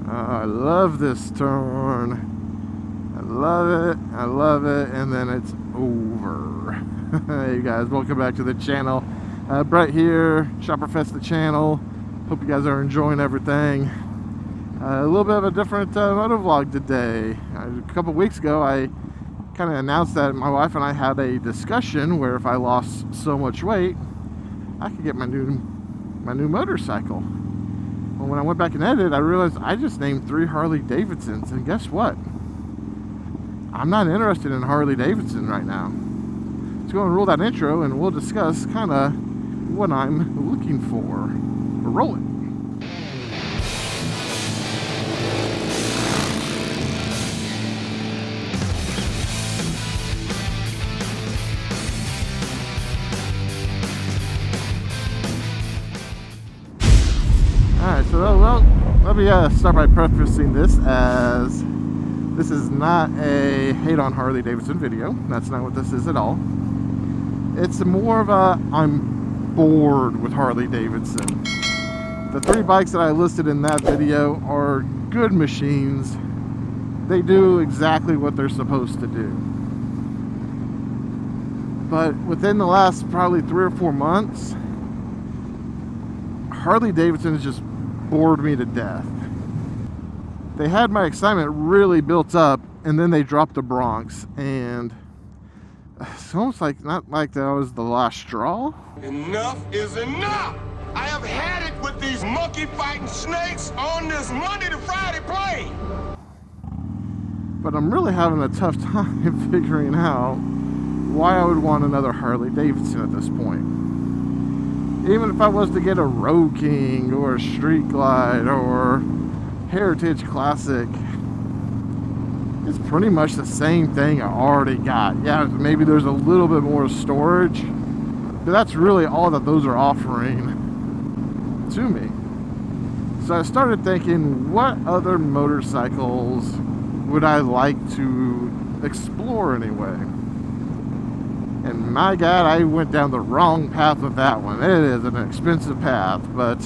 I love this turn. I love it, and then it's over. Hey guys, welcome back to the channel. Brett here, Shopperfest the channel. Hope you guys are enjoying everything. A little bit of a different moto vlog today. A couple weeks ago, I kind of announced that my wife and I had a discussion where if I lost so much weight, I could get my new motorcycle. Well, when I went back and edited, I realized I just named 3 Harley Davidsons, and guess what? I'm not interested in Harley Davidson right now. Let's go and roll that intro, and we'll discuss kind of what I'm looking for. Roll it. Alright, so well, let me start by prefacing this as this is not a hate on Harley Davidson video. That's not what this is at all. It's more of a I'm bored with Harley Davidson. The 3 bikes that I listed in that video are good machines. They do exactly what they're supposed to do. But within the last probably 3 or 4 months, Harley Davidson has just bored me to death. They had my excitement really built up, and then they dropped the Bronx, and it's almost like, not like that was the last straw. Enough is enough! I have had it with these monkey fighting snakes on this Monday to Friday plane! But I'm really having a tough time figuring out why I would want another Harley Davidson at this point. Even if I was to get a Road King or a Street Glide or Heritage Classic, it's pretty much the same thing I already got. Yeah, maybe there's a little bit more storage, but that's really all that those are offering to me. So I started thinking, what other motorcycles would I like to explore anyway? And my God, I went down the wrong path with that one. It is an expensive path, but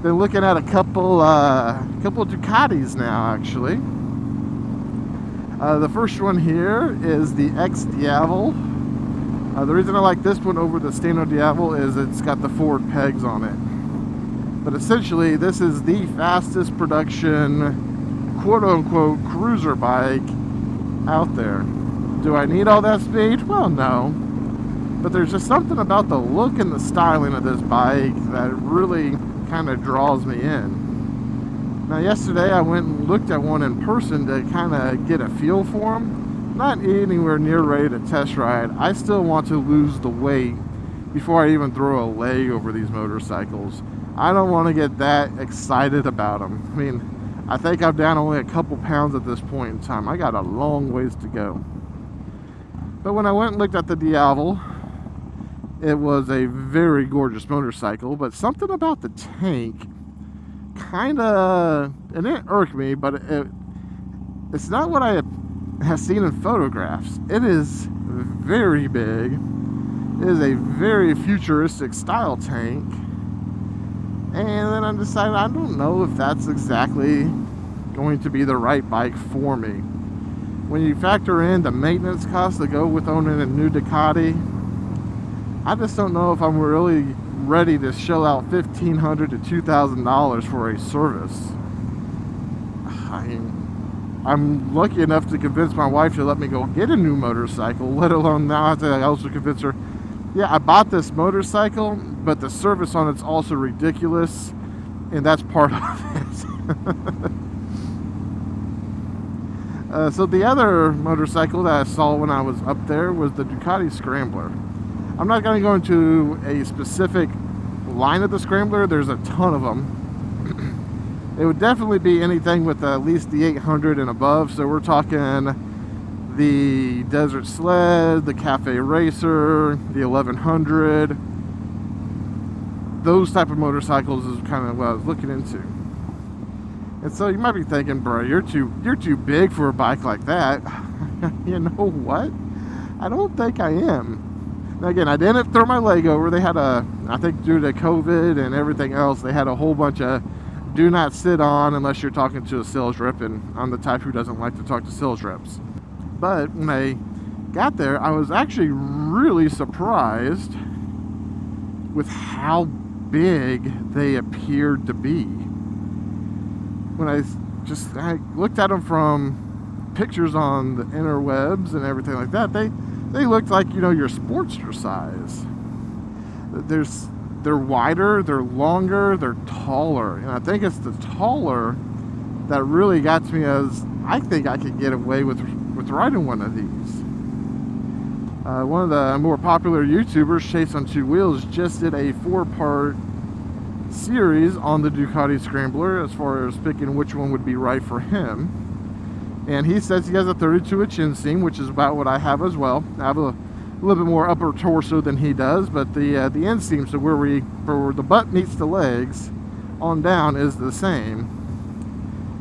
been looking at a couple Ducatis now, actually. The first one here is the X-Diavel. The reason I like this one over the standard Diavel is it's got the forward pegs on it. But essentially, this is the fastest production, quote-unquote, cruiser bike out there. Do I need all that speed? Well, no. But there's just something about the look and the styling of this bike that really kind of draws me in. Now, yesterday I went and looked at one in person to kind of get a feel for them. Not anywhere near ready to test ride. I still want to lose the weight before I even throw a leg over these motorcycles. I don't want to get that excited about them. I mean, I think I'm down only a couple pounds at this point in time. I got a long ways to go. But when I went and looked at the Diavel, it was a very gorgeous motorcycle, but something about the tank kind of, it didn't irk me, but it's not what I have seen in photographs. It is very big. It is a very futuristic style tank. And then I decided I don't know if that's exactly going to be the right bike for me. When you factor in the maintenance costs that go with owning a new Ducati, I just don't know if I'm really ready to shell out $1,500 to $2,000 for a service. I'm lucky enough to convince my wife to let me go get a new motorcycle, let alone now I have to also convince her, yeah, I bought this motorcycle, but the service on it's also ridiculous, and that's part of it. So the other motorcycle that I saw when I was up there was the Ducati Scrambler. I'm not going to go into a specific line of the Scrambler. There's a ton of them. It would definitely be anything with at least the 800 and above. So we're talking the Desert Sled, the Cafe Racer, the 1100. Those type of motorcycles is kind of what I was looking into. And so you might be thinking, bro, you're too big for a bike like that. You know what? I don't think I am. Now again, I didn't throw my leg over. They had I think due to COVID and everything else, they had a whole bunch of do not sit on unless you're talking to a sales rep, and I'm the type who doesn't like to talk to sales reps. But when I got there, I was actually really surprised with how big they appeared to be. When I looked at them from pictures on the interwebs and everything like that, they looked like, you know, your Sportster size. They're wider, they're longer, they're taller, and I think it's the taller that really got to me, as I think I could get away with riding one of these. One of the more popular YouTubers, Chase on Two Wheels, just did a 4-part series on the Ducati Scrambler as far as picking which one would be right for him. And he says he has a 32-inch inseam, which is about what I have as well. I have a little bit more upper torso than he does, but the inseam, so where the butt meets the legs on down, is the same.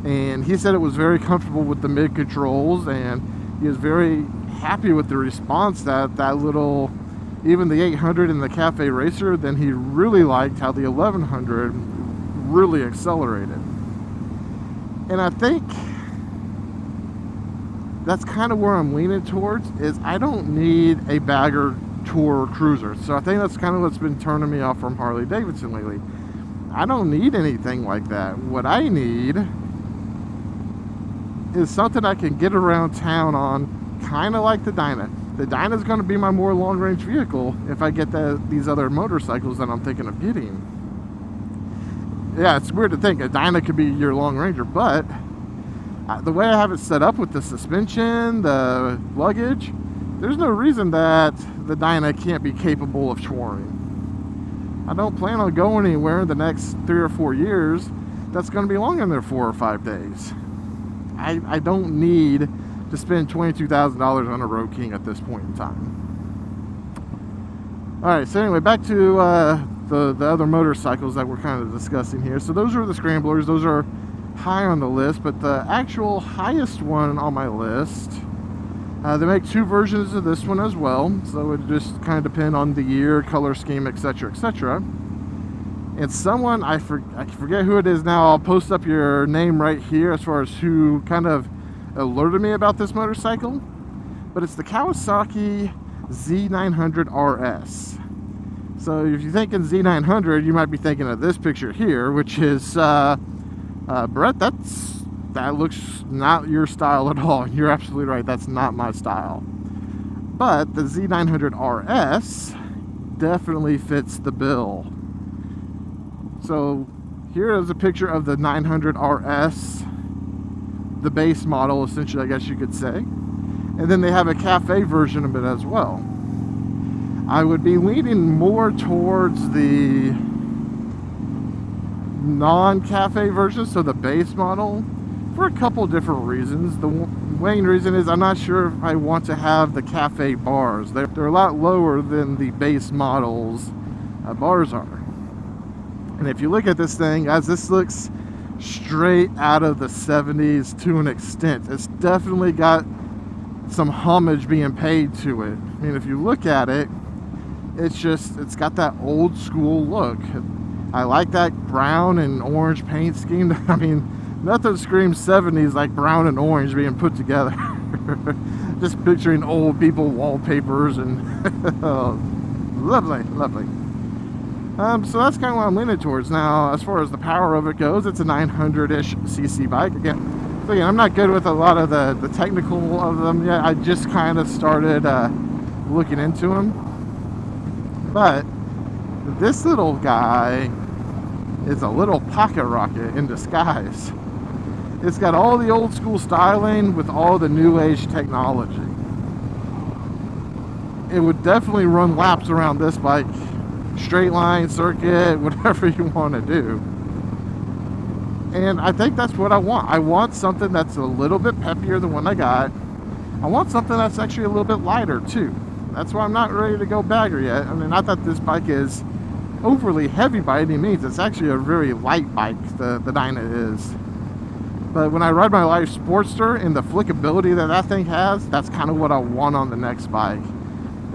And he said it was very comfortable with the mid controls, and he was very happy with the response that little, even the 800 and the Cafe Racer. Then he really liked how the 1100 really accelerated. And I think that's kind of where I'm leaning towards, is I don't need a bagger tour cruiser. So I think that's kind of what's been turning me off from Harley Davidson lately. I don't need anything like that. What I need is something I can get around town on, kind of like the Dyna. The Dyna is going to be my more long-range vehicle if I get these other motorcycles that I'm thinking of getting. Yeah, it's weird to think a Dyna could be your long ranger, but the way I have it set up with the suspension, the luggage, there's no reason that the Dyna can't be capable of touring. I don't plan on going anywhere in the next 3 or 4 years that's going to be longer than 4 or 5 days. I don't need to spend $22,000 on a Road King at this point in time. Alright, so anyway, back to the other motorcycles that we're kind of discussing here. So those are the Scramblers. Those are high on the list, but the actual highest one on my list, they make 2 versions of this one as well, so it just kind of depend on the year, color scheme, etc., etc. And someone, I forget who it is now, I'll post up your name right here as far as who kind of alerted me about this motorcycle, but it's the Kawasaki Z900RS. So if you're thinking Z900, you might be thinking of this picture here, which is Brett, that looks not your style at all. You're absolutely right, that's not my style. But the Z900RS definitely fits the bill. So here is a picture of the 900RS, the base model, essentially, I guess you could say. And then they have a cafe version of it as well. I would be leaning more towards the non-cafe version, so the base model, for a couple different reasons. The main reason is I'm not sure if I want to have the cafe bars. They're a lot lower than the base models bars are. And if you look at this thing, guys, this looks straight out of the 70s to an extent. It's definitely got some homage being paid to it. I mean, if you look at it, it's got that old school look. I like that brown and orange paint scheme. I mean, nothing screams 70s like brown and orange being put together. Just picturing old people wallpapers and oh, lovely, lovely. So that's kind of what I'm leaning towards. Now, as far as the power of it goes, it's a 900-ish cc bike. Again, I'm not good with a lot of the technical of them yet. I just kind of started looking into them. But this little guy is a little pocket rocket in disguise. It's got all the old school styling with all the new age technology. It would definitely run laps around this bike. Straight line, circuit, whatever you want to do. And I think that's what I want. I want something that's a little bit peppier than what I got. I want something that's actually a little bit lighter too. That's why I'm not ready to go bagger yet. I mean, not that this bike is overly heavy by any means. It's actually a very light bike, the Dyna is. But when I ride my Life Sportster and the flickability that thing has, that's kind of what I want on the next bike.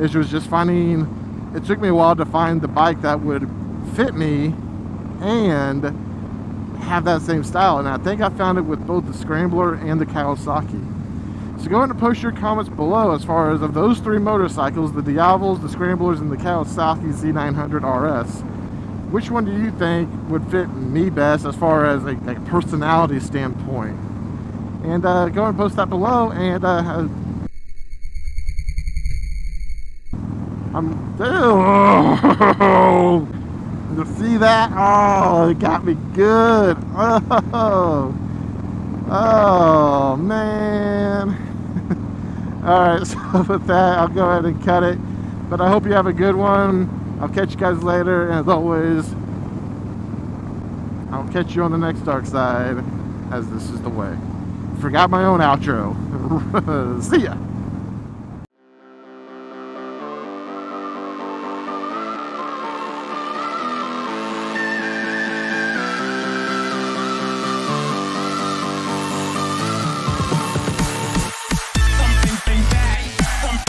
It was just finding, it took me a while to find the bike that would fit me and have that same style, and I think I found it with both the Scrambler and the Kawasaki. So go ahead and post your comments below as far as of those three motorcycles, the Diavels, the Scramblers, and the Kawasaki Z900RS. Which one do you think would fit me best as far as a personality standpoint? And go ahead and post that below. And you see that? Oh, it got me good. Oh man. Alright, so with that, I'll go ahead and cut it. But I hope you have a good one. I'll catch you guys later. And as always, I'll catch you on the next dark side, as this is the way. Forgot my own outro. See ya.